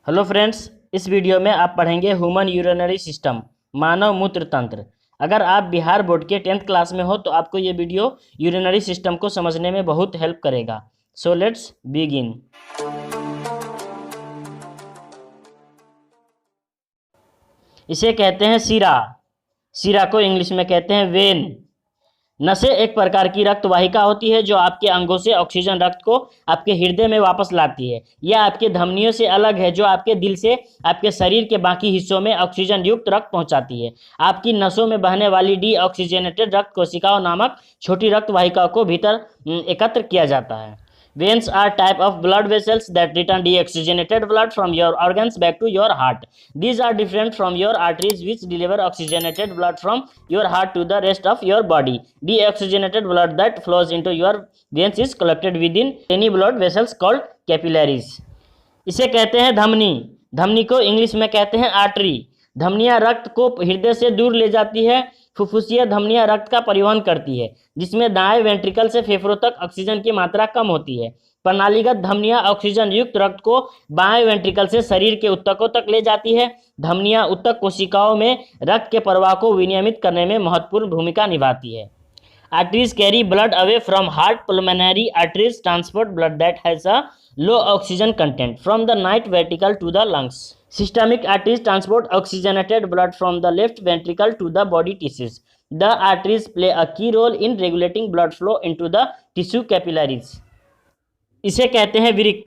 Hello friends, इस video में आप पढ़ेंगे ह्यूमन यूरिनरी सिस्टम, मानव मूत्र तंत्र। अगर आप बिहार बोर्ड के 10th क्लास में हो तो आपको ये वीडियो यूरिनरी सिस्टम को समझने में बहुत हेल्प करेगा। So let's begin. इसे कहते हैं शिरा। शिरा को इंग्लिश में कहते हैं वेन। नसें एक प्रकार की रक्त वाहिका होती है जो आपके अंगों से ऑक्सीजन रक्त को आपके हृदय में वापस लाती है। यह आपके धमनियों से अलग है जो आपके दिल से आपके शरीर के बाकी हिस्सों में ऑक्सीजन युक्त रक्त पहुंचाती है। आपकी नसों में बहने वाली डीऑक्सीजनेटेड रक्त कोशिकाओं नामक छोटी रक्त वाहिकाओं को भीतर एकत्र किया जाता है। Veins are type of blood vessels that return deoxygenated blood from your organs back to your heart. These are different from your arteries which deliver oxygenated blood from your heart to the rest of your body. Deoxygenated blood that flows into your veins is collected within tiny blood vessels called capillaries. इसे कहते हैं धमनी। धमनी को English में कहते हैं artery. धमनियां रक्त को हृदय से दूर ले जाती है। फुफ्फुसीय धमनियां रक्त का परिवहन करती है, जिसमें दाएं वेंट्रिकल से फेफड़ों तक ऑक्सीजन की मात्रा कम होती है। प्रणालीगत धमनियां ऑक्सीजन युक्त रक्त को बाएं वेंट्रिकल से शरीर के ऊतकों तक ले जाती है। धमनियां ऊतक कोशिकाओं में रक्त के प्रवाह को विनियमित करने में महत्वपूर्ण भूमिका निभाती है। Arteries carry blood away from heart. Pulmonary arteries transport blood that has a low oxygen content from the right ventricle to the lungs. Systemic arteries transport oxygenated blood from the left ventricle to the body tissues. The arteries play a key role in regulating blood flow into the tissue capillaries. इसे कहते हैं वृक्क।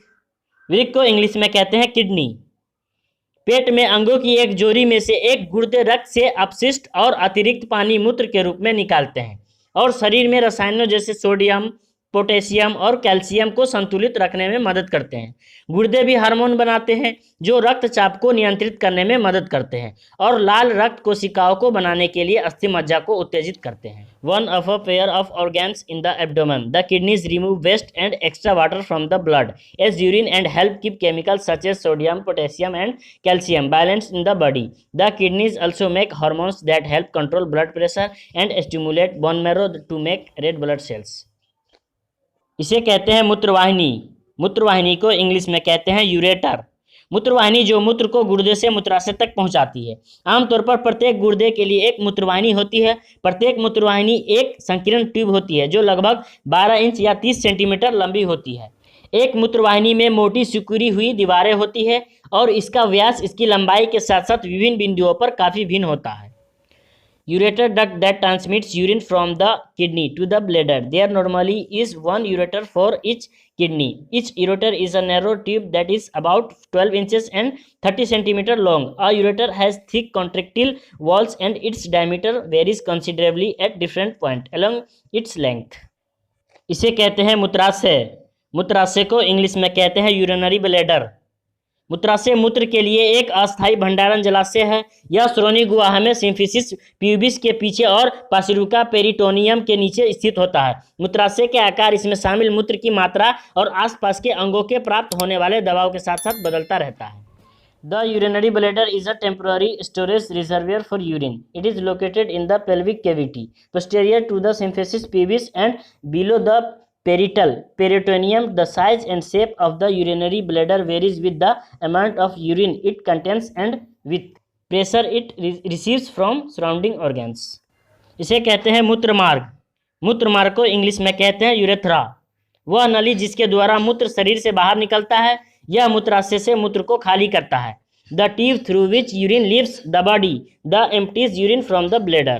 वृक्क को English में कहते हैं kidney. पेट में अंगों की एक जोड़ी में से एक गुर्दे रक्त से अपशिष्ट और अतिरिक्त पानी मूत्र के रूप में निकालते हैं और शरीर में रसायनों जैसे सोडियम, पोटेशियम और कैल्शियम को संतुलित रखने में मदद करते हैं। गुर्दे भी हार्मोन बनाते हैं जो रक्तचाप को नियंत्रित करने में मदद करते हैं और लाल रक्त कोशिकाओं को बनाने के लिए अस्थि मज्जा को उत्तेजित करते हैं। One of a pair of organs in the abdomen. The kidneys remove waste and extra water from the blood as urine and help keep chemicals such as sodium, potassium and calcium balanced in the body. The kidneys also make hormones that help control blood pressure and stimulate bone marrow to make red blood cells. इसे कहते हैं मूत्रवाहिनी। मूत्रवाहिनी को English में कहते हैं ureter. मूत्रवाहिनी जो मूत्र को गुर्दे से मूत्राशय तक पहुंचाती है। आमतौर पर प्रत्येक गुर्दे के लिए एक मूत्रवाहिनी होती है। प्रत्येक मूत्रवाहिनी एक संकीर्ण ट्यूब होती है जो लगभग 12 इंच या 30 सेंटीमीटर लंबी होती है। एक मूत्रवाहिनी में मोटी सिकुड़ी हुई दीवारें होती है और इसका व्यास इसकी लंबाई के साथ साथ विभिन्न बिंदुओं पर काफ़ी भिन्न होता है। Ureter duct that transmits urine from the kidney to the bladder. There normally is one ureter for each kidney. Each ureter is a narrow tube that is about 12 inches and 30 centimeter long. A ureter has thick contractile walls and its diameter varies considerably at different points along its length. इसे कहते हैं मूत्राशय। मूत्राशय को English में कहते हैं urinary bladder. मूत्राशय मूत्र के लिए एक अस्थायी भंडारण जलाशय है। यह श्रोणि गुहा में सिम्फिसिस प्यूबिस के पीछे और पार्श्विका पेरिटोनियम के नीचे स्थित होता है। मूत्राशय के आकार इसमें शामिल मूत्र की मात्रा और आसपास के अंगों के प्राप्त होने वाले दबाव के साथ साथ बदलता रहता है। The urinary bladder is a temporary storage reservoir for urine. It is located in the pelvic cavity, posterior to the symphysis pubis and below the peritoneum. The size and shape of the urinary bladder varies with the amount of urine it contains and with pressure it receives from surrounding organs. इसे कहते हैं मूत्रमार्ग। मूत्रमार्ग को English में कहते हैं urethra. वह नली जिसके द्वारा मूत्र शरीर से बाहर निकलता है। यह मूत्राशय से मूत्र को खाली करता है। The tube through which urine leaves the body. The empties urine from the bladder.